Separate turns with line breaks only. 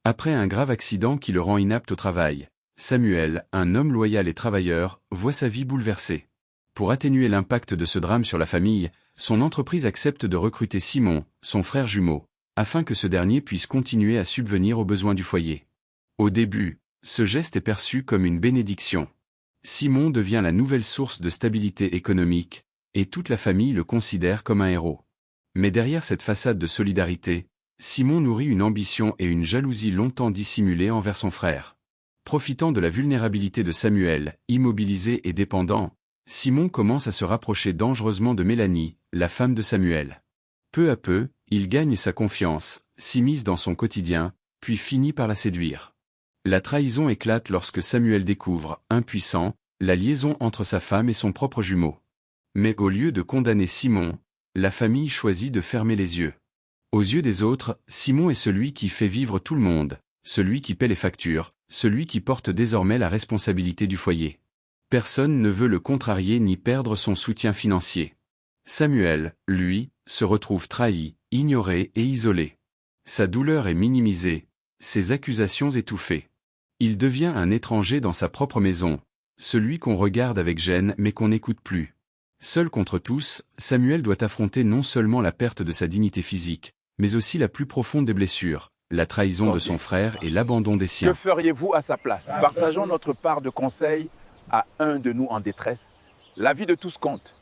Après un grave accident qui le rend inapte au travail, Samuel, un homme loyal et travailleur, voit sa vie bouleversée. Pour atténuer l'impact de ce drame sur la famille, son entreprise accepte de recruter Simon, son frère jumeau, afin que ce dernier puisse continuer à subvenir aux besoins du foyer. Au début, ce geste est perçu comme une bénédiction. Simon devient la nouvelle source de stabilité économique, et toute la famille le considère comme un héros. Mais derrière cette façade de solidarité, Simon nourrit une ambition et une jalousie longtemps dissimulées envers son frère. Profitant de la vulnérabilité de Samuel, immobilisé et dépendant, Simon commence à se rapprocher dangereusement de Mélanie, la femme de Samuel. Peu à peu, il gagne sa confiance, s'immisce dans son quotidien, puis finit par la séduire. La trahison éclate lorsque Samuel découvre, impuissant, la liaison entre sa femme et son propre jumeau. Mais au lieu de condamner Simon, la famille choisit de fermer les yeux. Aux yeux des autres, Simon est celui qui fait vivre tout le monde, celui qui paie les factures, celui qui porte désormais la responsabilité du foyer. Personne ne veut le contrarier ni perdre son soutien financier. Samuel, lui, se retrouve trahi, ignoré et isolé. Sa douleur est minimisée, ses accusations étouffées. Il devient un étranger dans sa propre maison, celui qu'on regarde avec gêne mais qu'on n'écoute plus. Seul contre tous, Samuel doit affronter non seulement la perte de sa dignité physique, mais aussi la plus profonde des blessures, la trahison de son frère et l'abandon des siens.
Que feriez-vous à sa place? Partageons notre part de conseils à un de nous en détresse. La vie de tous compte.